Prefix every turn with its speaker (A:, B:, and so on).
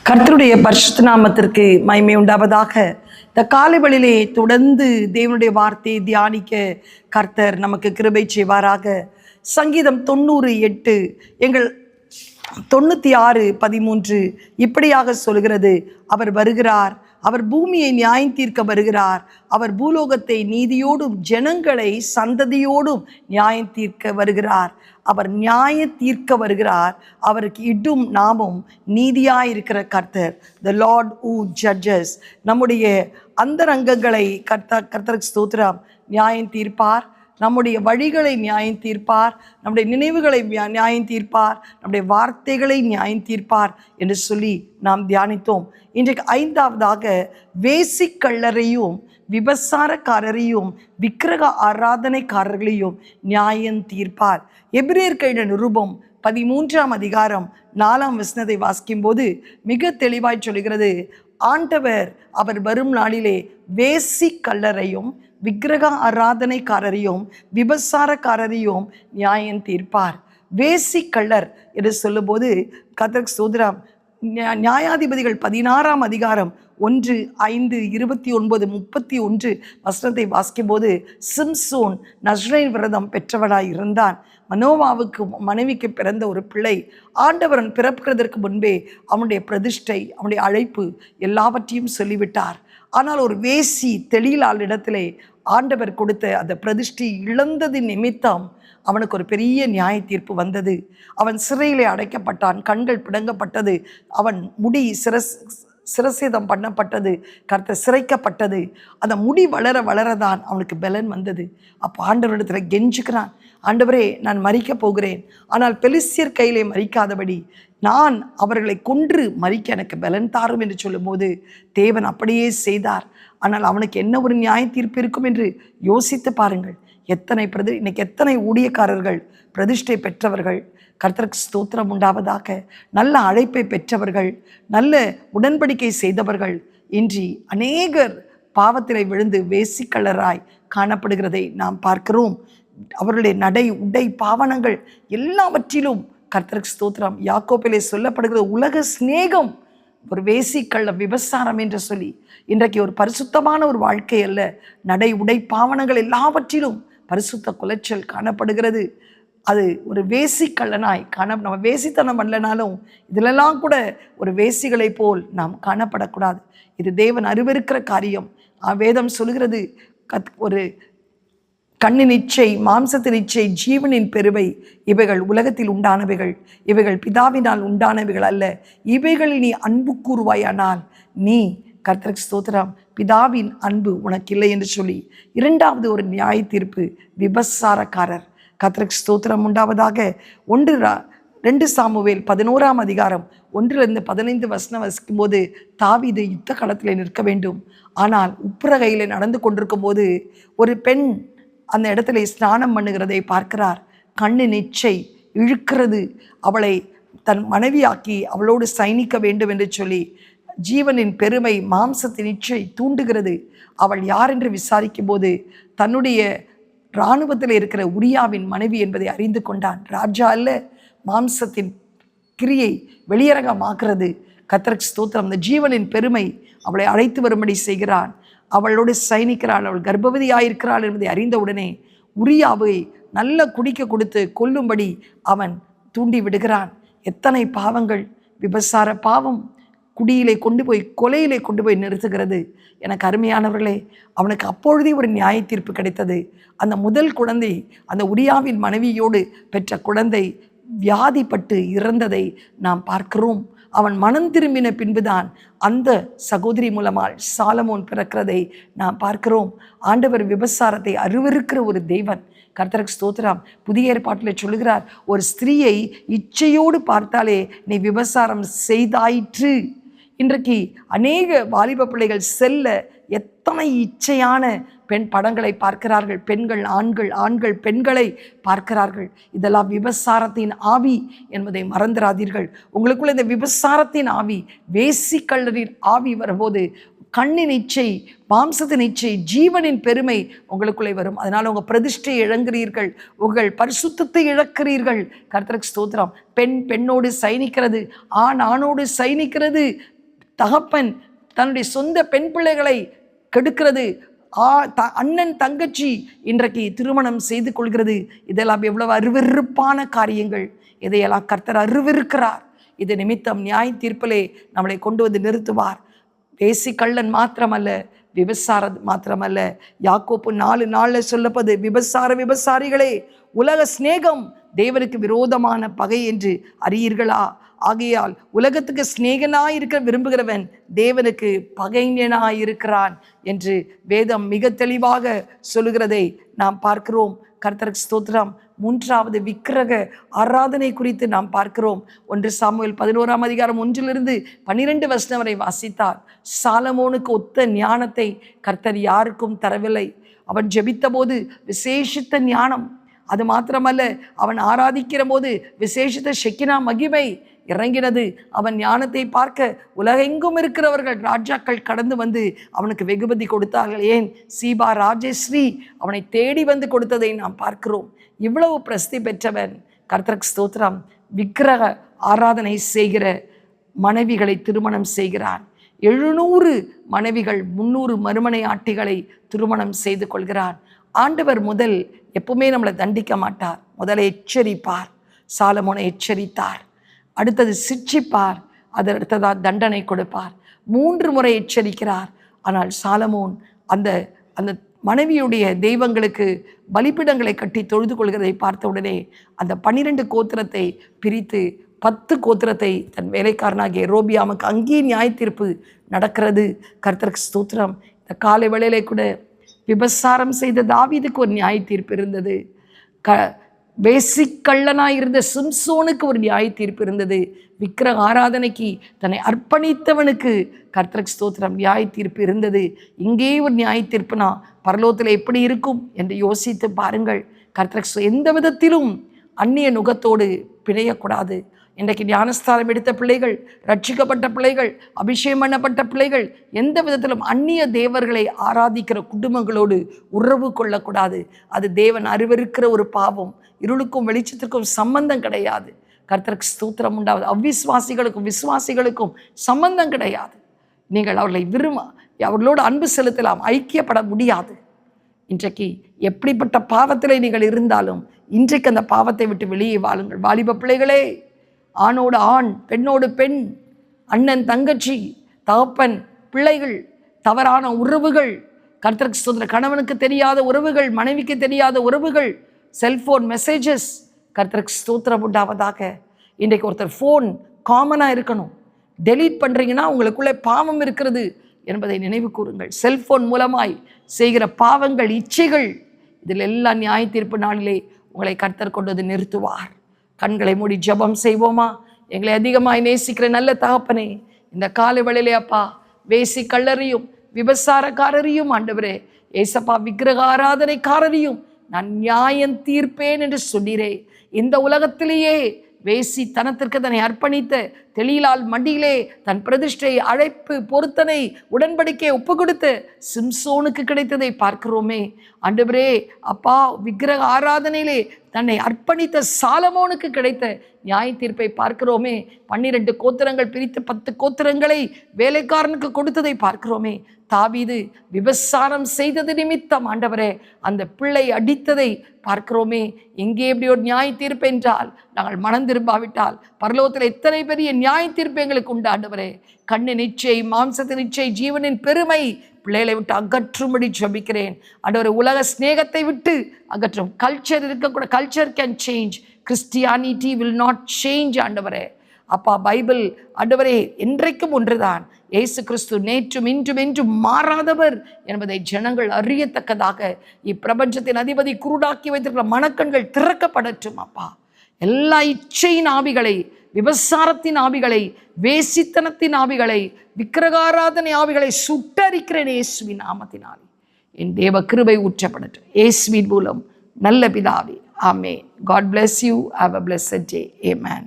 A: கர்த்தருடைய பரிசுத்த நாமத்திற்கு மகிமை உண்டாவதாக. இந்த காலைவெளியிலே தொடர்ந்து தேவனுடைய வார்த்தையை தியானிக்க கர்த்தர் நமக்கு கிருபை செய்வாராக. சங்கீதம் 90:8 எங்கள் 96:13 இப்படியாக சொல்கிறது, அவர் வருகிறார், அவர் பூமியை நியாயம் தீர்க்க வருகிறார், அவர் பூலோகத்தை நீதியோடும் ஜனங்களை சந்ததியோடும் நியாயம் தீர்க்க வருகிறார். அவர் நியாய தீர்க்க வருகிறார். அவருக்கு இடும் நாமும் நீதியாயிருக்கிற கர்த்தர், த லார்ட் ஹூ ஜட்ஜஸ். நம்முடைய அந்தரங்கங்களை கர்த்தருக்கு ஸ்தோத்திரம் நியாயம் தீர்ப்பார். நம்முடைய வழிகளை நியாயம் தீர்ப்பார், நம்முடைய நினைவுகளை நியாயம் தீர்ப்பார், நம்முடைய வார்த்தைகளை நியாயம் தீர்ப்பார் என்று சொல்லி நாம் தியானித்தோம். இன்றைக்கு 5ஆவதாக வேசிக்கள்ளரையும் விபசாரக்காரரையும் விக்கிரக ஆராதனைக்காரர்களையும் நியாயம் தீர்ப்பார். எபிரேயர் நிருபம் 13:4 வாசிக்கும் போது மிக தெளிவாய் சொல்கிறது, ஆண்டவர் அவர் வரும் நாளிலே வேசிக்கள்ளரையும் விக்கிரக ஆராதனைக்காரரையும் விபசாரக்காரரையும் நியாயம் தீர்ப்பார். வேசிக்கள்ளர் என்று சொல்லும்போது கர்த்தருக்கு ஸ்தோத்திரம், நியாயாதிபதிகள் 16:1, 5, 29, 31 வாசிக்கும் போது சிம்சோன் நஸ்ரேன் விரதம் பெற்றவனாய் இருந்தான். மனோவாவுக்கு மனைவிக்கு பிறந்த ஒரு பிள்ளை ஆண்டவரன் பிறக்கிறதற்கு முன்பே அவனுடைய பிரதிஷ்டை, அவனுடைய அழைப்பு எல்லாவற்றையும் சொல்லிவிட்டார். ஆனால் ஒரு வேசி தெளிலால் இடத்திலே ஆண்டவர் கொடுத்த அந்த பிரதிஷ்டை இழந்தது நிமித்தம் அவனுக்கு ஒரு பெரிய நியாய தீர்ப்பு வந்தது. அவன் சிறையிலே அடைக்கப்பட்டான், கண்கள் பிடுங்கப்பட்டது, அவன் முடி சிரசேதம் பண்ணப்பட்டது, கர்த்தர் சிரைக்கப்பட்டது. அந்த முடி வளர வளரதான் அவனுக்கு பலன் வந்தது. அப்போ ஆண்டவரிடத்தில் கெஞ்சுக்கிறான், ஆண்டவரே நான் மரிக்கப் போகிறேன், ஆனால் பெலிஸ்தியர் கையிலே மரிக்காதபடி நான் அவர்களை கொன்று மரிக்க எனக்கு பலன் தாரும் என்று சொல்லும்போது தேவன் அப்படியே செய்தார். ஆனால் அவனுக்கு என்ன ஒரு நியாய தீர்ப்பு இருக்கும் என்று யோசித்து பாருங்கள். இன்னைக்கு எத்தனை ஊழியக்காரர்கள் பிரதிஷ்டை பெற்றவர்கள், கர்த்தருக்கு ஸ்தோத்திரம் உண்டாவதாக, நல்ல அழைப்பை பெற்றவர்கள், நல்ல உடன்படிக்கை செய்தவர்கள், இன்றி அநேகர் பாவத்திலே விழுந்து வேசிக்கள்ளராய் காணப்படுகிறதை நாம் பார்க்கிறோம். அவர்களுடைய நடை, உடை, பாவனங்கள் எல்லாவற்றிலும் கர்த்தருக்கு ஸ்தோத்திரம். யாக்கோபிலே சொல்லப்படுகிற உலக சிநேகம் ஒரு வேசிக்கள்ள விபசாரம் என்று சொல்லி, இன்றைக்கு ஒரு பரிசுத்தமான ஒரு வாழ்க்கை அல்ல, நடை, உடை, பாவனங்கள் எல்லாவற்றிலும் பரிசுத்த குலைச்சல் காணப்படுகிறது. அது ஒரு வேசிக்கள்ளனாய் நம்ம வேசித்தனம் பண்ணலனாலும் இதிலெல்லாம் கூட ஒரு வேசிகளை போல் நாம் காணப்படக்கூடாது. இது தேவன் அருவருக்கிற காரியம். வேதம் சொல்கிறது, ஒரு கண்ணின் இச்சை, மாம்சத்தின் இச்சை, ஜீவனின் பெருமை இவைகள் உலகத்தில் உண்டானவைகள், இவைகள் பிதாவினால் உண்டானவைகள் அல்ல. இவைகளில் நீ அன்பு கூறுவாயானால் நீ, கர்த்தருக்கு ஸ்தோத்திரம், பிதாவின் அன்பு உனக்கு இல்லை என்று சொல்லி 2வது ஒரு நியாய தீர்ப்பு விபசாரக்காரர். கர்த்தருக்கு ஸ்தோத்திரம் உண்டாவதாக. 2 சாமுவேல் 11:1-15 வாசிக்கும் போது தாவீது யுத்த களத்தில் நிற்க வேண்டும். ஆனால் உப்புரகையில் நடந்து கொண்டிருக்கும் போது ஒரு பெண் அந்த இடத்துல ஸ்நானம் பண்ணுகிறதை பார்க்கிறார். கண்ணின் இச்சை இழுக்கிறது, அவளை தன் மனைவியாக்கி அவளோடு சயனிக்க வேண்டும் என்று சொல்லி ஜீவனின் பெருமை, மாம்சத்தின் இச்சை தூண்டுகிறது. அவள் யார் என்று விசாரிக்கும் போது தன்னுடைய இராணுவத்தில் இருக்கிற உரியாவின் மனைவி என்பதை அறிந்து கொண்டான். ராஜா அல்ல, மாம்சத்தின் கிரியை வெளியரங்கமாகிறது. கர்த்தருக்கு ஸ்தோத்திரம். அந்த ஜீவனின் பெருமை அவளை அழைத்து வரும்படி செய்கிறான். அவளோடு சயனிக்கிறாள், அவள் கர்ப்பவதியாயிருக்கிறாள் என்பதை அறிந்தவுடனே உரியாவை நல்ல குடிக்க கொடுத்து கொல்லும்படி அவன் தூண்டி விடுகிறான். எத்தனை பாவங்கள்! விபசார பாவம் குடியிலே கொண்டு போய், கொலையிலே கொண்டு போய் நிறுத்துகிறது. எனக்கு அருமையானவர்களே, அவனுக்கு அப்பொழுதே ஒரு நியாய தீர்ப்பு கிடைத்தது. அந்த முதல் குழந்தை, அந்த உரியாவின் மனைவியோடு பெற்ற குழந்தை வியாதிப்பட்டு இறந்ததை நாம் பார்க்கிறோம். அவன் மனம் திரும்பின பின்புதான் அந்த சகோதரி மூலமால் சாலமோன் பிறக்கிறதை நாம் பார்க்கிறோம். ஆண்டவர் விபசாரத்தை அருவருக்கிற ஒரு தெய்வன். கர்த்தருக்கு ஸ்தோத்திரம். புதிய ஏற்பாட்டில் சொல்லுகிறார், ஒரு ஸ்திரீயை இச்சையோடு பார்த்தாலே நீ விபசாரம் செய்தாயிற்று. இன்றைக்கு அநேக வாலிப பிள்ளைகள் செல்ல எத்தனை இச்சையான பெண் படங்களை பார்க்கிறார்கள். பெண்கள் ஆண்கள், ஆண்கள் பெண்களை பார்க்கிறார்கள். இதெல்லாம் விபசாரத்தின் ஆவி என்பதை மறந்துடாதீர்கள். உங்களுக்குள்ள இந்த விபசாரத்தின் ஆவி, வேசிக்கள்ளரின் ஆவி வரும்போது கண்ணின் இச்சை, மாம்சத்தின் இச்சை, ஜீவனின் பெருமை உங்களுக்குள்ளே வரும். அதனால் உங்கள் பிரதிஷ்டை இழங்குறீர்கள், உங்கள் பரிசுத்தத்தை இழக்கிறீர்கள். கர்த்தருக்கு ஸ்தோத்திரம். பெண் பெண்ணோடு சயனிக்கிறது, ஆண் ஆணோடு சயனிக்கிறது தகப்பன் தன்னுடைய சொந்த பெண் பிள்ளைகளை கெடுக்கிறது, அண்ணன் தங்கச்சி இன்றைக்கு திருமணம் செய்து கொள்கிறது. இதெல்லாம் எவ்வளவு அருவருப்பான காரியங்கள். இதையெல்லாம் கர்த்தர் அருவருக்கிறார். இது நிமித்தம் நியாய தீர்ப்பிலே நம்மளை கொண்டு வந்து நிறுத்துவார். பேசி கள்ளன் மாத்திரமல்ல, விபசாரம் மாத்திரமல்ல. யாக்கோப்பு 4:4 சொல்லப்பது, விபசாரிகளே, உலக சிநேகம் தேவனுக்கு விரோதமான பகை என்று அறியீர்களா? ஆகையால் உலகத்துக்கு சிநேகனாயிருக்க விரும்புகிறவன் தேவனுக்கு பகைஞனாயிருக்கிறான் என்று வேதம் மிக தெளிவாக சொல்லுகிறதை நாம் பார்க்கிறோம். கர்த்தருக்கு ஸ்தோத்திரம். 3வது விக்கிரக ஆராதனை குறித்து நாம் பார்க்கிறோம். 1 சாமுவேல் 11:1-12 வரை வாசித்தார். சாலமோனுக்கு ஒத்த ஞானத்தை கர்த்தர் யாருக்கும் தரவில்லை. அவன் ஜெபித்த போது விசேஷித்த ஞானம், அது மாத்திரமல்ல, அவன் ஆராதிக்கிற போது விசேஷித்த ஷெக்கினா மகிமை இறங்கினது. அவன் ஞானத்தை பார்க்க உலகெங்கும் இருக்கிறவர்கள், ராஜாக்கள் கடந்து வந்து அவனுக்கு வெகுமதி கொடுத்தார்கள். ஏன்? சீபா ராஜேஸ்ரீ அவனை தேடி வந்து கொடுத்ததை நாம் பார்க்கிறோம். இவ்வளவு பிரசித்தி பெற்றவன். கர்த்தருக்கு ஸ்தோத்திரம். விக்கிரக ஆராதனை செய்கிற மனைவிகளை திருமணம் செய்கிறான். 700 மனைவிகள், 300 மறுமனை ஆட்டிகளை திருமணம் செய்து கொள்கிறான். ஆண்டவர் முதல் எப்பவுமே நம்மளை தண்டிக்க மாட்டார். முதல்ல எச்சரிப்பார். சாலமோனை எச்சரித்தார். அடுத்தது சிட்சிப்பார். அடுத்ததாக தண்டனை கொடுப்பார். 3 முறை எச்சரிக்கிறார். ஆனால் சாலமோன் அந்த அந்த மனைவியுடைய தெய்வங்களுக்கு பலிபீடங்களை கட்டி தொழுது கொள்கிறதை பார்த்த உடனே அந்த 12 கோத்திரத்தை பிரித்து 10 கோத்திரத்தை தன் வேலைக்காரனாகிய ரோபியாமுக்கு அங்கேயே நியாய தீர்ப்பு நடக்கிறது. கர்த்தருக்கு ஸ்தோத்திரம். இந்த காலை வேளையிலே கூட விபசாரம் செய்த தாவீதுக்கு ஒரு நியாய தீர்ப்பு இருந்தது. வேசிக்கள்ளனாய் இருந்த சிம்சோனுக்கு ஒரு நியாய தீர்ப்பு இருந்தது. விக்கிரக ஆராதனைக்கு தன்னை அர்ப்பணித்தவனுக்கு கர்த்தருக்கு ஸ்தோத்திரம் நியாய தீர்ப்பு இருந்தது. இங்கே ஒரு நியாய தீர்ப்புனா பரலோகத்தில் எப்படி இருக்கும் என்று யோசித்து பாருங்கள். கர்த்தருக்கு எந்த விதத்திலும் அந்நிய நுகத்தோடு பிணையக்கூடாது. இன்றைக்கு ஞானஸ்தானம் எடுத்த பிள்ளைகள், ரட்சிக்கப்பட்ட பிள்ளைகள், அபிஷேகம் பண்ணப்பட்ட பிள்ளைகள் எந்த விதத்திலும் அந்நிய தேவர்களை ஆராதிக்கிற குடும்பங்களோடு உறவு கொள்ளக்கூடாது. அது தேவன் அருவருக்கிற ஒரு பாவம். இருளுக்கும் வெளிச்சத்திற்கும் சம்பந்தம் கிடையாது. கர்த்தருக்கு ஸ்தோத்திரம் உண்டாவது. அவ்விசுவாசிகளுக்கும் விசுவாசிகளுக்கும் சம்பந்தம் கிடையாது. நீங்கள் அவர்களை அவர்களோடு அன்பு செலுத்தலாம், ஐக்கியப்பட முடியாது. இன்றைக்கு எப்படிப்பட்ட பாவத்திலே நீங்கள் இருந்தாலும் இன்றைக்கு அந்த பாவத்தை விட்டு வெளியே வாழுங்கள். வாலிப பிள்ளைகளே, ஆணோடு ஆண், பெண்ணோடு பெண், அண்ணன் தங்கச்சி, தகப்பன் பிள்ளைகள், தவறான உறவுகள், கர்த்தருக்கு ஸ்தோத்திரம், கணவனுக்கு தெரியாத உறவுகள், மனைவிக்கு தெரியாத உறவுகள், செல்ஃபோன் மெசேஜஸ், கர்த்தருக்கு ஸ்தோத்திரம் உண்டாவதாக. இன்றைக்கு ஒருத்தர் ஃபோன் காமனாக இருக்கணும். டெலீட் பண்ணுறீங்கன்னா உங்களுக்குள்ளே பாவம் இருக்கிறது என்பதை நினைவு கூறுங்கள். செல்ஃபோன் மூலமாய் செய்கிற பாவங்கள், இச்சைகள், இதில் எல்லாம் நியாய தீர்ப்பு நாளிலே உங்களை கர்த்தர் கொண்டு வந்து நிறுத்துவார். கண்களை மூடி ஜெபம் செய்வோமா? எங்களை அதிகமாய் நேசிக்கிற நல்ல தகப்பனே, இந்த காலை வேளையிலே அப்பா, வேசி கள்ளரையும் விபசாரக்காரரையும் ஆண்டவரே, ஏசப்பா விக்கிரக ஆராதனைக்காரரையும் நான் நியாயம் தீர்ப்பேன் என்று சொன்னீரே. இந்த உலகத்திலேயே வேசி தனத்திற்கு தன்னை அர்ப்பணித்த தெளிலால் மடியிலே தன் பிரதிஷ்டை, அழைப்பு, பொருத்தனை, உடன்படிக்கை ஒப்பு கொடுத்து சிம்சோனுக்கு கிடைத்ததை பார்க்கிறோமே. ஆண்டவரே அப்பா, விக்கிரக ஆராதனையிலே தன்னை அர்ப்பணித்த சாலமோனுக்கு கிடைத்த நியாய தீர்ப்பை பார்க்கிறோமே. 12 கோத்திரங்கள் பிரித்து 10 கோத்திரங்களை வேலைக்காரனுக்கு கொடுத்ததை பார்க்கிறோமே. தாவீது விபசாரம் செய்தது நிமித்தம் ஆண்டவரே அந்த பிள்ளை அடித்ததை பார்க்கிறோமே. எங்கே எப்படி ஒரு நியாய தீர்ப்பு என்றால், நாங்கள் மனம் திரும்பாவிட்டால் பரலோகத்தில் எத்தனை பெரிய நியாய தீர்ப்பு எங்களுக்கு உண்டு ஆண்டவரே. கண்ணின் இச்சை, மாம்சத்தின் இச்சை, ஜீவனின் பெருமை பிள்ளைகளை விட்டு அகற்றும்படி ஜெபிக்கிறேன் ஆண்டவரே. உலக ஸ்நேகத்தை விட்டு அகற்றும். கல்ச்சர் இருக்கக்கூட, culture can change, Christianity will not change ஆண்டவரே. அப்பா, பைபிள் ஆண்டவரே என்றைக்கும் ஒன்றுதான். இயேசு கிறிஸ்து நேற்றும் இன்றும் என்றும் மாறாதவர் என்பதை ஜனங்கள் அறியத்தக்கதாக இப்பிரபஞ்சத்தின் அதிபதி குருடாக்கி வைத்திருக்கிற மனக்கண்கள் திறக்கப்படட்டும் அப்பா. எல்லா இச்சையின் ஆவிகளை, விபசாரத்தின் ஆவிகளை, வேசித்தனத்தின் ஆவிகளை, விக்கிரகாராதனை ஆவிகளை சுட்டரிக்கிறேன் இயேசுவின் நாமத்தினாலே. என் தேவ கிருபை ஊற்றப்படட்டும் இயேசுவின் மூலம் நல்ல பிதாவே, ஆமென். God bless you. Have a blessed day. Amen.